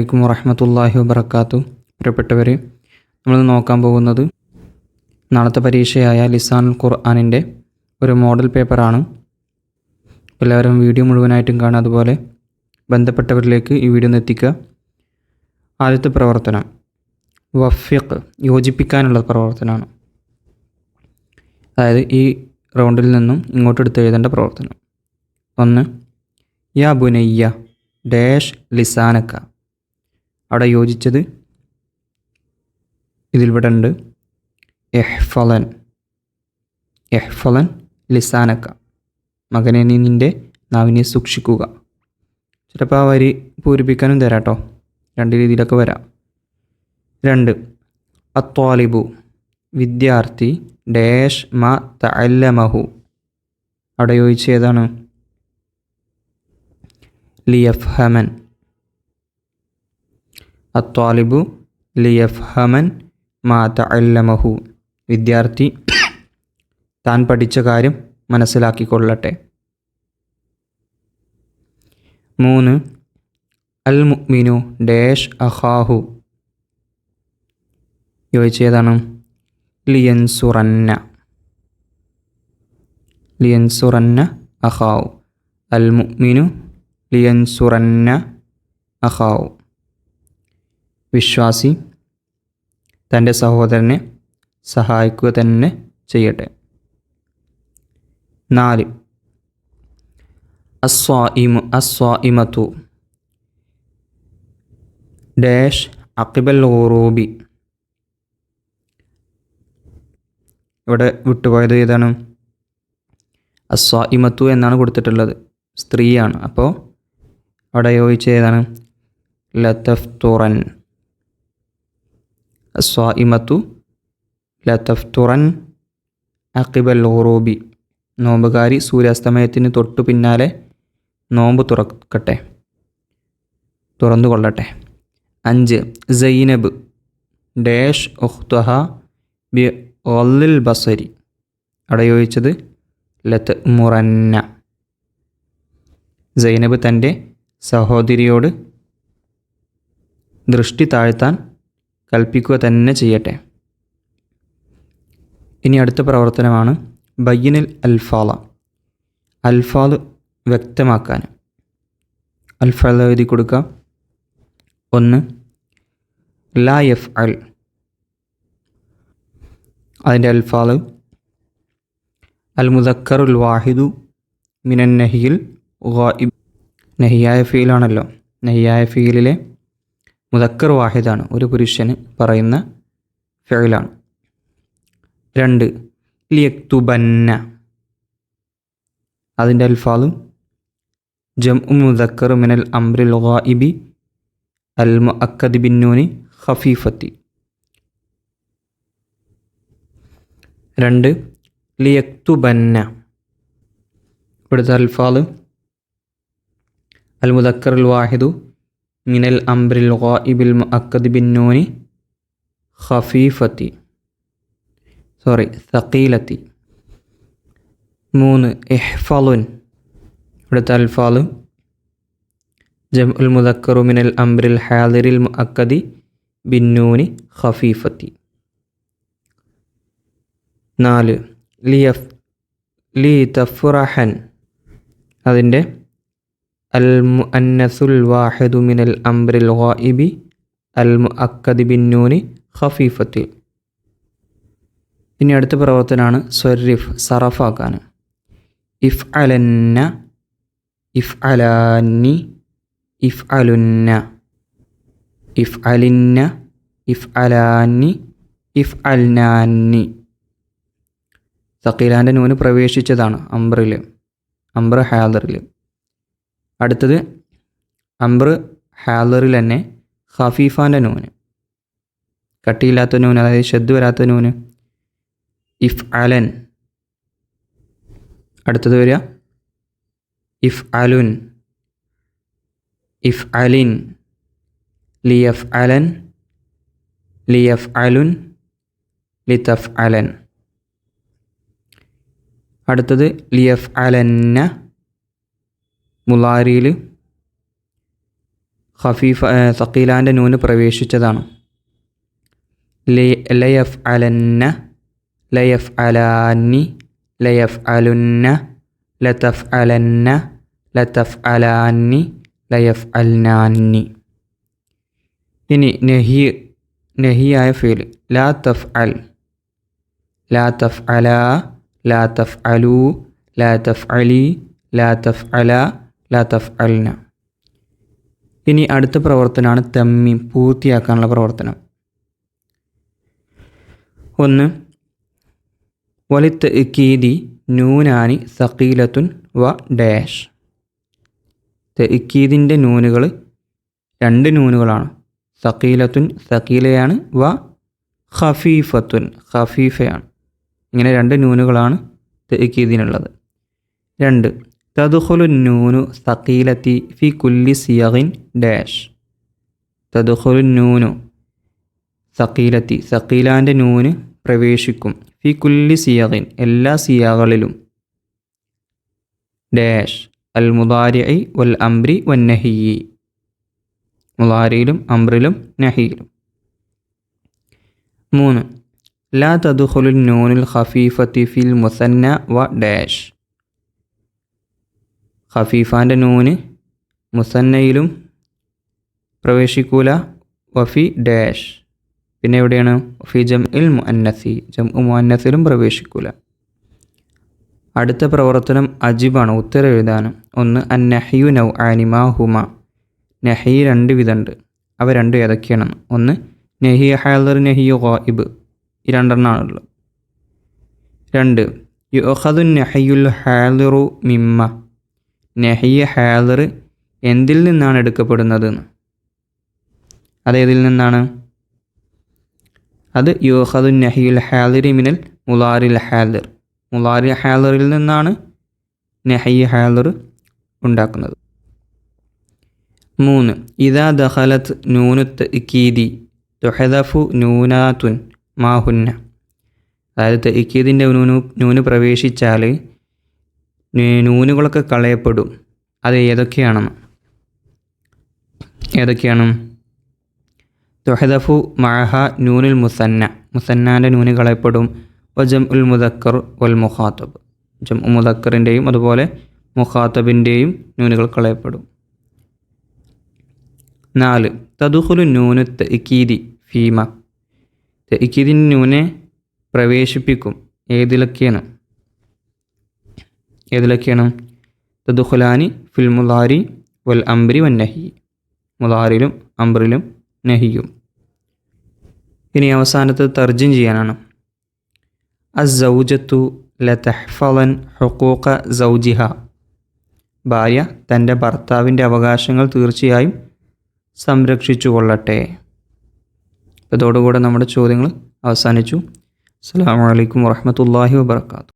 അലൈക്കും വറഹ്മത്തുള്ളാഹി വബറകാതുഹു. പ്രിയപ്പെട്ടവരെ, നമ്മൾ നോക്കാൻ പോകുന്നത് നാളത്തെ പരീക്ഷയായ ലിസാനുൽ ഖുർആനിൻ്റെ ഒരു മോഡൽ പേപ്പറാണ്. എല്ലാവരും വീഡിയോ മുഴുവനായിട്ടും കാണുക, അതുപോലെ ബന്ധപ്പെട്ടവരിലേക്ക് ഈ വീഡിയോ ഒന്ന് എത്തിക്കുക. ആദ്യത്തെ പ്രവർത്തനം വഫിഖ്, യോജിപ്പിക്കാനുള്ള പ്രവർത്തനമാണ്. അതായത് ഈ റൗണ്ടിൽ നിന്നും ഇങ്ങോട്ട് എടുത്ത് എഴുതേണ്ട പ്രവർത്തനം. 1. യാ ബുനയ്യ ഡാഷ് ലിസാനക്ക. അവിടെ യോജിച്ചത് ഇതിൽവിടെ ഉണ്ട്. എഹ്ഫലൻ ലിസാനക്ക, മകനെ നീ നിൻ്റെ നാവിനെ സൂക്ഷിക്കുക. ചിലപ്പോൾ ആ വരി പൂരിപ്പിക്കാനും തരാം കേട്ടോ, രണ്ട് രീതിയിലൊക്കെ വരാം. 2. അത്വാലിബു വിദ്യാർത്ഥി ഡാഷ് മാ തഅല്ലമഹു. അവിടെ യോജിച്ച ഏതാണ്? ലിയഫ്ഹമൻ. അത്വാലിബു ലിയഫ്ഹമൻ മാ തഅല്ലമഹു. വിദ്യാർത്ഥി താൻ പഠിച്ച കാര്യം മനസ്സിലാക്കിക്കൊള്ളട്ടെ. 3. അൽ മുഅ്മിനു ഡാഷ് അഖാഹു. യോജിച്ച ഏതാണ്? ലിയൻസുറന്ന അഖാഹു. അൽ മുഅ്മിനു ലിയൻസുറന്ന അഖാഹു. വിശ്വാസി തൻ്റെ സഹോദരനെ സഹായിക്കുക തന്നെ ചെയ്യട്ടെ. 4. അസ്വാഇമത്തു ഡാഷ് അഖിബൽ ഖുറൂബി. ഇവിടെ വിട്ടുപോയത് ഏതാണ്? അസ്വാഇമത്തു എന്നാണ് കൊടുത്തിട്ടുള്ളത്, സ്ത്രീയാണ്. അപ്പോൾ അവിടെ യോജിച്ച ഏതാണ്? ലതഫ്തുറൻ. അസ്വാഇമത്തു ലതഫ്തുറൻ അഖിബൽ ഖുറൂബി. നോമ്പുകാരി സൂര്യാസ്തമയത്തിന് തൊട്ടു പിന്നാലെ നോമ്പ് തുറന്നുകൊള്ളട്ടെ. 5. സൈനബ് ഡാഷ് ഉഖ്തുഹ ബി ഗള്ളിൽ ബസരി. അവിടെ യോജിച്ചത് ലതഅ്മുറന്ന. സൈനബ് തൻ്റെ സഹോദരിയോട് ദൃഷ്ടി താഴ്ത്താൻ കൽപ്പിക്കുക തന്നെ ചെയ്യട്ടെ. ഇനി അടുത്ത പ്രവർത്തനമാണ് ബയ്യിനിൽ അൽഫാള. അൽഫാദ് വ്യക്തമാക്കാൻ അൽഫാദ് എഴുതി കൊടുക്കുക. 1. ലാ യഫ്അൽ. അതിൻ്റെ അൽഫാദ് അൽ മുദക്കറുൽ വാഹിദു മിനൻ നഹിയിൽ ഗായിബ്. നഹിയായ ഫീലാണല്ലോ, നഹിയായ ഫീലിലെ മുദക്കർ വാഹിദാണ്, ഒരു പുരുഷന് പറയുന്ന ഫിഅലാണ്. 2. ലിയക്തുബന്ന. അതിൻ്റെ അൽഫാദ് ജംഉ മുദക്കർ മിനൽ അംറിൽ ഗായിബി അൽ മുഅക്കദ് ബിന്നൂനി ഖഫീഫത്തി. 2. ലിയക്തുബന്ന. ഇവിടുത്തെ അൽഫാദ് അൽ മുദക്കറുൽ വാഹിദു മിനൽ അംറിൽ ഗായിബിൽ മുഅക്കദ് ബിന്നൂനി സഖീലത്തി. 3. ഇഹ്ഫളുൻ. ഇവിടുത്തെ അൽഫാദ് ജംഉൽ മുദക്കറു മിനൽ അംറിൽ ഹാദിറിൽ മുഅക്കദി ബിന്നൂനി ഖഫീഫത്തി. 4. ലിതഫ്റഹൻ. അതിൻ്റെ അൽ മുഅന്നസുൽ വാഹിദു മിനൽ അംറിൽ ഗായിബി അൽ മുഅക്കദി ബിന്നൂനി ഖഫീഫത്തി. ഇനി അടുത്ത പ്രവർത്തനമാണ് സ്വരിഫ്, സറഫാക്കാൻ. ഇഫ്അലന്ന ഇഫ്അലാനി ഇഫ്അലുന്ന ഇഫ്അലിന്ന ഇഫ്അലാനി ഇഫ്അൽനാനി. സഖീലാൻ്റെ നൂന് പ്രവേശിച്ചതാണ് അംറ് ഹാദറിൽ. അടുത്തത് അംറ് ഹാദറിൽ തന്നെ ഖഫീഫാൻ്റെ നൂന്, കട്ടിയില്ലാത്ത നൂന്, അതായത് ഷദ്ദ് വരാത്ത നൂന്. ഇഫ്അലൻ. അടുത്തത് വരിക ഇഫ്അലുൻ ഇഫ്അലിൻ ലിയഫ്അലൻ ലിയഫ്അലുൻ ലിതഫ്അലൻ. അടുത്തത് ലിയഫ്അലന്ന. മുളാരിയിൽ ഖഫീഫ സഖീലാൻ്റെ നൂന് പ്രവേശിച്ചതാണ്. ലയഫ് അലന്ന, ലയഫ് അലാന്നി, ലയഫ് അലുന്ന, ലതഫ് അലന്ന, ലതഫ് അലാന്നി, ലയഫ് അൽനാന്നി. ഇനി നഹിയായ ഫീൽ ലാ തഫ് അൽ, ലാ തഫ് അല, ലാ തഫ് അലു, ലാ തഫ് അലി, ലാ തഫ് അല, ലാ തഫ് അൽന. ഇനി അടുത്ത പ്രവർത്തനമാണ് തമ്മീം, പൂർത്തിയാക്കാനുള്ള പ്രവർത്തനം. ഒന്ന്, വലിത്ത് ഇക്കീദി നൂനാനി സഖീലത്തുൻ വ ഡാഷ്. തെഇക്കീദിൻ്റെ നൂനുകൾ 2 നൂനുകളാണ്. സഖീലത്തുൻ സഖീലയാണ്, വ ഖഫീഫത്തുൻ ഖഫീഫയാണ്. ഇങ്ങനെ 2 നൂനുകളാണ് തെഇക്കീദിനുള്ളത്. 2, തദ്ഖുലു നൂനു സഖീലത്തി ഫി കുല്ലി സിയഗിൻ ഡാഷ്. തദ്ഖുലു നൂനു സഖീലത്തി സഖീലാൻ്റെ നൂന് പ്രവേശിക്കും. ഫി കുല്ലി സിയഗിൻ എല്ലാ സിയാകളിലും. ഡാഷ് അൽ മുദാരിഇ വൽ അംരി വൻ നഹിയി. മുദാരിയിലും അംറിലും നഹിയിലും. 3, ലാ തദ്ഖുലു നൂനുൽ ഖഫീഫത്തി ഫിൽ മുസന്ന വ ഡാഷ്. ഖഫീഫാൻ്റെ നൂന് മുസന്നയിലും പ്രവേശിക്കൂല, വഫി ഡാഷ്. പിന്നെ എവിടെയാണ്? ഫി ജംഇൽ മുഅന്നസി, ജംഉ മുഅന്നസിലും പ്രവേശിക്കൂല. അടുത്ത പ്രവർത്തനം അജിബാണ്, ഉത്തരം എഴുതാനും. 1, അന്നഹിയു നൗആനി മാ ഹുമ. നഹി 2 വിധമുണ്ട്. അവ 2 ഏതൊക്കെയാണ്? 1, നഹിയ ഹാദിർ, നഹിയ ഗായിബ്. ഈ 2 എണ്ണമാണുള്ളത്. 2, യുഅഖദു നഹിയുൽ ഹാദിറു മിമ്മ. നഹിയ ഹാദിർ എന്തിൽ നിന്നാണ് എടുക്കപ്പെടുന്നത്? അതേതിൽ നിന്നാണ്? അത് യുഅഖദു നഹിയുൽ ഹാദിറി മിനൽ മുളാരിൽ ഹാദിർ. മുളാരി ഹാദിറിൽ നിന്നാണ് നഹിയ ഹാദിർ ഉണ്ടാക്കുന്നത്. 3, ഇദാ ദഖലത് നൂനു തഅക്കീദി തുഹദഫു നൂനാത്തുൻ മാഹുന്ന. അതായത് തഅക്കീദിൻ്റെ നൂന് പ്രവേശിച്ചാൽ നൂനുകളൊക്കെ കളയപ്പെടും. അത് ഏതൊക്കെയാണ്? തുഹദഫു മഅഹ നൂനുൽ മുസന്ന. മുസന്നാൻ്റെ നൂന് കളയപ്പെടും. വ ജംഉൽ മുദക്കർ വൽ മുഖാത്തബ്. ജംഉ മുദക്കറിൻ്റെയും അതുപോലെ മുഖാത്തബിൻ്റെയും നൂനുകൾ കളയപ്പെടും. 4, തദ്ഖുലു നൂനു തഅക്കീദി ഫീമ. തഅക്കീദിൻ്റെ നൂനെ പ്രവേശിപ്പിക്കും. ഏതിലൊക്കെയാണ്? തദ്ഖുലാനി ഫിൽ മുളാരി വൽ അംരി വൻ നഹി. മുളാരിലും അംറിലും നഹിയും. ഇനി അവസാനത്ത് തർജിം ചെയ്യാനാണ്. അസ്സൗജത്തു ലതഹ്ഫളൻ ഹുഖൂഖ സൗജിഹ. ഭാര്യ തൻ്റെ ഭർത്താവിൻ്റെ അവകാശങ്ങൾ തീർച്ചയായും സംരക്ഷിച്ചു കൊള്ളട്ടെ. ഇതോടുകൂടെ നമ്മുടെ ചോദ്യങ്ങൾ അവസാനിച്ചു. അസ്സലാമു അലൈക്കും വറഹ്മത്തുള്ളാഹി വബറകാതുഹു.